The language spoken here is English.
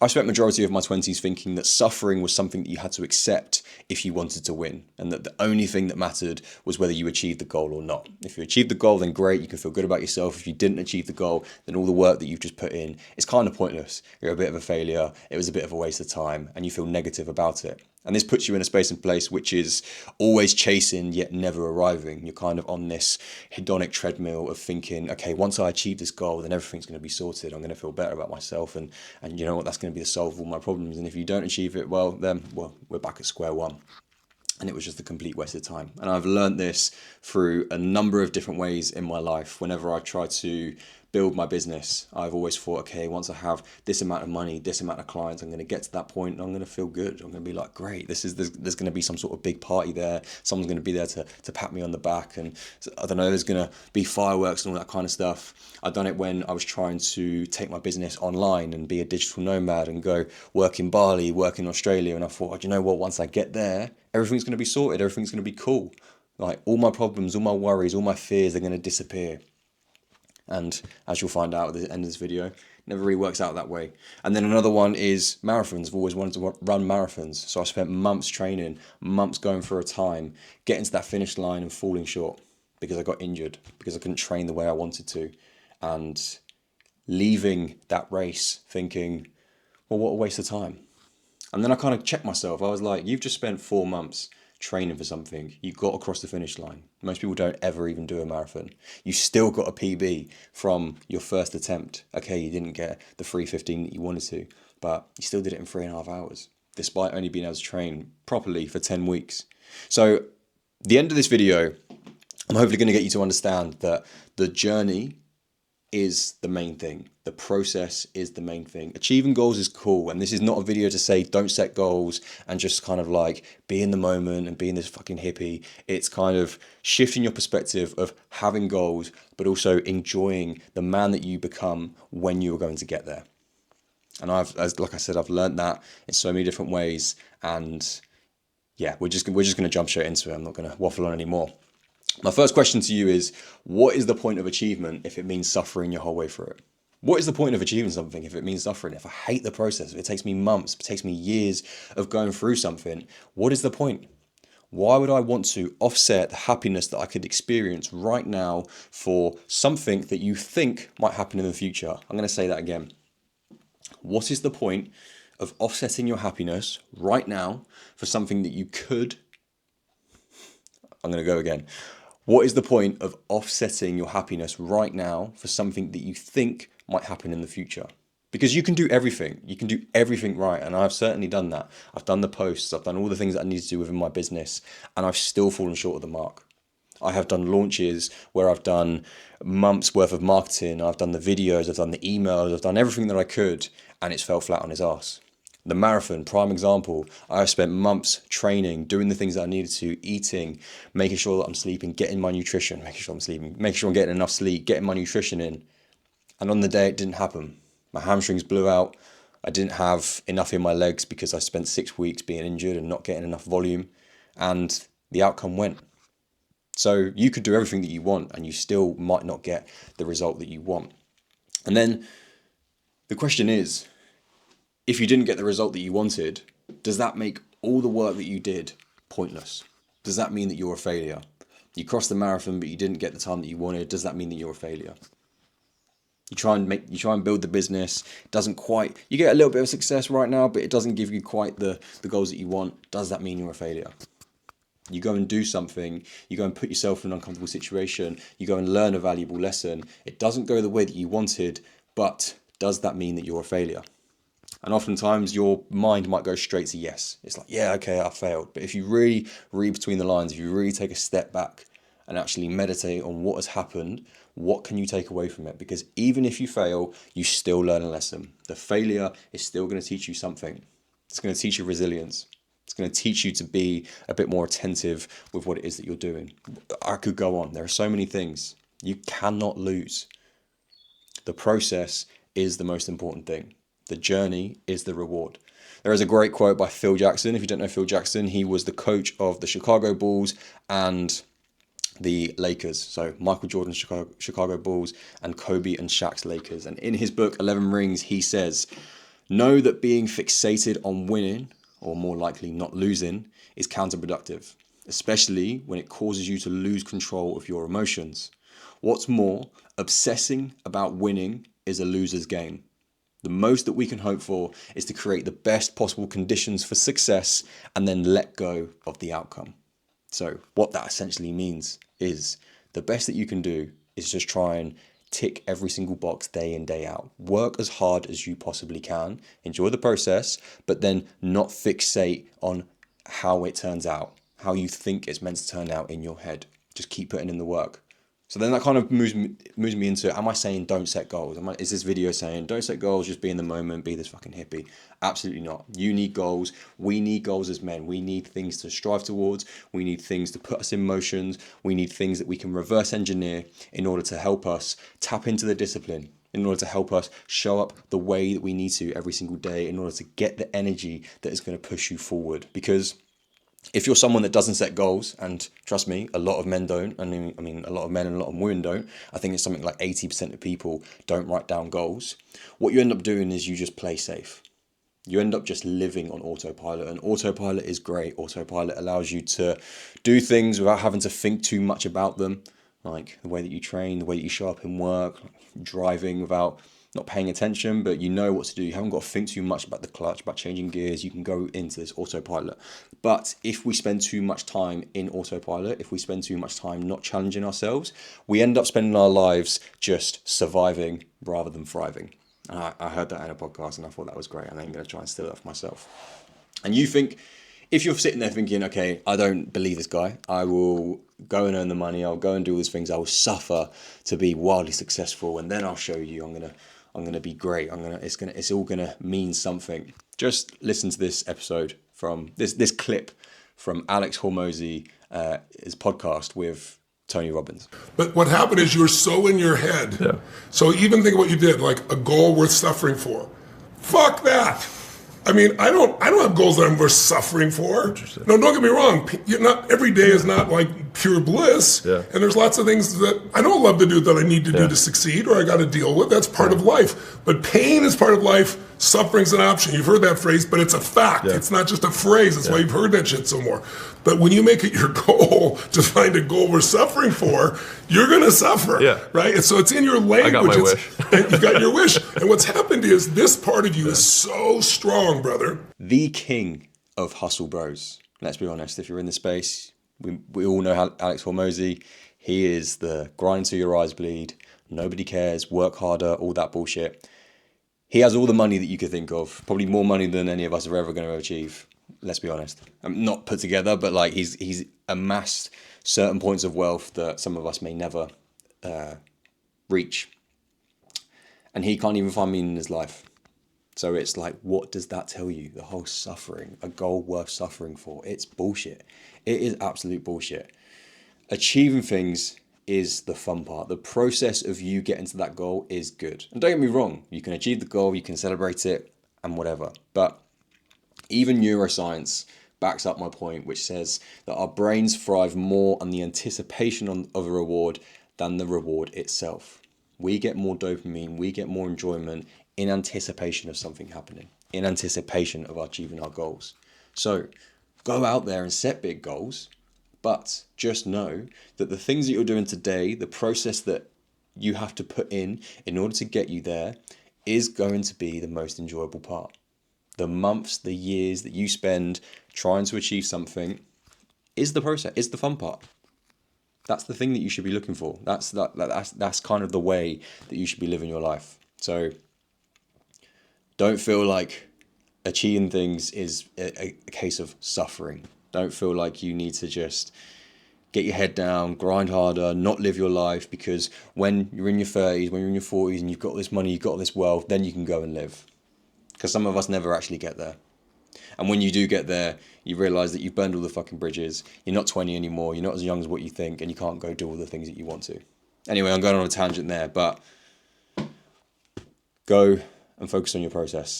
I spent majority of my 20s thinking that suffering was something that you had to accept if you wanted to win, and that the only thing that mattered was whether you achieved the goal or not. If you achieved the goal, then great, you can feel good about yourself. If you didn't achieve the goal, then all the work that you've just put in is kind of pointless. You're a bit of a failure, it was a bit of a waste of time, and you feel negative about it. And this puts you in a space and place which is always chasing yet never arriving. You're kind of on this hedonic treadmill of thinking, okay, once I achieve this goal, then everything's going to be sorted. I'm going to feel better about myself, and you know what, that's going to be the solve of all my problems. And if you don't achieve it, well, we're back at square one. And it was just a complete waste of time. And I've learned this through a number of different ways in my life. Whenever I try to build my business, I've always thought, okay, once I have this amount of money, this amount of clients, I'm going to get to that point and I'm going to feel good. I'm going to be like, great, there's going to be some sort of big party there. Someone's going to be there to pat me on the back. And I don't know, there's going to be fireworks and all that kind of stuff. I've done it when I was trying to take my business online and be a digital nomad and go work in Bali, work in Australia. And I thought, oh, do you know what, once I get there, everything's going to be sorted. Everything's going to be cool. Like all my problems, all my worries, all my fears are going to disappear. And as you'll find out at the end of this video, it never really works out that way. And then another one is marathons. I've always wanted to run marathons. So I spent months training, months going for a time, getting to that finish line and falling short because I got injured, because I couldn't train the way I wanted to. And leaving that race thinking, well, what a waste of time. And then I kind of checked myself. I was like, you've just spent 4 months training for something. You got across the finish line. Most people don't ever even do a marathon. You still got a PB from your first attempt. Okay, you didn't get the 3:15 that you wanted to, but you still did it in 3.5 hours, despite only being able to train properly for 10 weeks. So the end of this video, I'm hopefully going to get you to understand that the journey is the main thing. The process is the main thing. Achieving goals is cool, and this is not a video to say don't set goals and just kind of like be in the moment and being this fucking hippie. It's kind of shifting your perspective of having goals, but also enjoying the man that you become when you are going to get there. And like I said, I've learned that in so many different ways. And yeah, we're just going to jump straight into it. I'm not going to waffle on anymore. My first question to you is, what is the point of achievement if it means suffering your whole way through it? What is the point of achieving something if it means suffering? If I hate the process, if it takes me months, if it takes me years of going through something, what is the point? Why would I want to offset the happiness that I could experience right now for something that you think might happen in the future? I'm going to say that again. What is the point of offsetting your happiness right now for something that you could... I'm going to go again. What is the point of offsetting your happiness right now for something that you think might happen in the future? Because you can do everything. You can do everything right. And I've certainly done that. I've done the posts. I've done all the things that I need to do within my business. And I've still fallen short of the mark. I have done launches where I've done months worth of marketing. I've done the videos. I've done the emails. I've done everything that I could. And it's fell flat on his ass. The marathon, prime example. I have spent months training, doing the things that I needed to, eating, making sure that I'm sleeping, getting my nutrition, making sure I'm sleeping, making sure I'm getting enough sleep, getting my nutrition in. And on the day it didn't happen. My hamstrings blew out. I didn't have enough in my legs because I spent 6 weeks being injured and not getting enough volume. And the outcome went. So you could do everything that you want and you still might not get the result that you want. And then the question is, if you didn't get the result that you wanted, does that make all the work that you did pointless? Does that mean that you're a failure? You crossed the marathon, but you didn't get the time that you wanted. Does that mean that you're a failure? You try and build the business. It doesn't quite. You get a little bit of success right now, but it doesn't give you quite the goals that you want. Does that mean you're a failure? You go and do something. You go and put yourself in an uncomfortable situation. You go and learn a valuable lesson. It doesn't go the way that you wanted, but does that mean that you're a failure? And oftentimes your mind might go straight to yes. It's like, yeah, okay, I failed. But if you really read between the lines, if you really take a step back and actually meditate on what has happened, what can you take away from it? Because even if you fail, you still learn a lesson. The failure is still going to teach you something. It's going to teach you resilience. It's going to teach you to be a bit more attentive with what it is that you're doing. I could go on. There are so many things. You cannot lose. The process is the most important thing. The journey is the reward. There is a great quote by Phil Jackson. If you don't know Phil Jackson, he was the coach of the Chicago Bulls and the Lakers. So Michael Jordan's Chicago Bulls and Kobe and Shaq's Lakers. And in his book, 11 Rings, he says, Know that being fixated on winning, or more likely not losing, is counterproductive, especially when it causes you to lose control of your emotions. What's more, obsessing about winning is a loser's game. The most that we can hope for is to create the best possible conditions for success and then let go of the outcome. So what that essentially means is the best that you can do is just try and tick every single box day in, day out. Work as hard as you possibly can. Enjoy the process, but then not fixate on how it turns out, how you think it's meant to turn out in your head. Just keep putting in the work. So then that kind of moves me into, am I saying don't set goals? Is this video saying don't set goals, just be in the moment, be this fucking hippie? Absolutely not. You need goals. We need goals as men. We need things to strive towards. We need things to put us in motions. We need things that we can reverse engineer in order to help us tap into the discipline, in order to help us show up the way that we need to every single day, in order to get the energy that is going to push you forward. Because if you're someone that doesn't set goals, and trust me, a lot of men don't, I mean, a lot of men and a lot of women don't, I think it's something like 80% of people don't write down goals. What you end up doing is you just play safe. You end up just living on autopilot, and autopilot is great. Autopilot allows you to do things without having to think too much about them, like the way that you train, the way that you show up in work, driving without not paying attention, but you know what to do. You haven't got to think too much about the clutch, about changing gears. You can go into this autopilot. But if we spend too much time in autopilot, if we spend too much time not challenging ourselves, we end up spending our lives just surviving rather than thriving. And I heard that in a podcast and I thought that was great. And I'm going to try and steal it off myself. And you think, if you're sitting there thinking, okay, I don't believe this guy, I will go and earn the money, I'll go and do all these things, I will suffer to be wildly successful, and then I'll show you I'm gonna be great. It's all gonna mean something. Just listen to this episode from this clip from Alex Hormozi, his podcast with Tony Robbins. But what happened is you were so in your head. Yeah. So even think of what you did, like a goal worth suffering for. Fuck that. I mean, I don't have goals that I'm worth suffering for. No, don't get me wrong. Not every day is not like pure bliss. Yeah. And there's lots of things that I don't love to do that I need to do to succeed or I got to deal with. That's part of life. But pain is part of life. Suffering's an option. You've heard that phrase, but it's a fact. Yeah. It's not just a phrase. That's why you've heard that shit so more. But when you make it your goal to find a goal worth suffering for, you're going to suffer, right? And so it's in your language. I got my wish. And you got your wish. And what's happened is this part of you is so strong, brother. The king of hustle bros. Let's be honest. If you're in the space, we all know Alex Hormozi. He is the grind till your eyes bleed. Nobody cares. Work harder. All that bullshit. He has all the money that you could think of. Probably more money than any of us are ever going to achieve. Let's be honest. Not put together, but like he's amassed certain points of wealth that some of us may never reach. And he can't even find meaning in his life. So it's like, what does that tell you? The whole suffering, a goal worth suffering for. It's bullshit. It is absolute bullshit. Achieving things is the fun part. The process of you getting to that goal is good. And don't get me wrong, you can achieve the goal, you can celebrate it and whatever. But even neuroscience backs up my point, which says that our brains thrive more on the anticipation of a reward than the reward itself. We get more dopamine, we get more enjoyment in anticipation of something happening, in anticipation of achieving our goals. So go out there and set big goals, but just know that the things that you're doing today, the process that you have to put in order to get you there, is going to be the most enjoyable part. The months, the years that you spend trying to achieve something is the process, is the fun part. That's the thing that you should be looking for. That's kind of the way that you should be living your life. So don't feel like achieving things is a case of suffering. Don't feel like you need to just get your head down, grind harder, not live your life, because when you're in your 30s, when you're in your 40s and you've got this money, you've got this wealth, then you can go and live. Because some of us never actually get there. And when you do get there, you realise that you've burned all the fucking bridges. You're not 20 anymore. You're not as young as what you think, and you can't go do all the things that you want to. Anyway, I'm going on a tangent there, but go and focus on your process.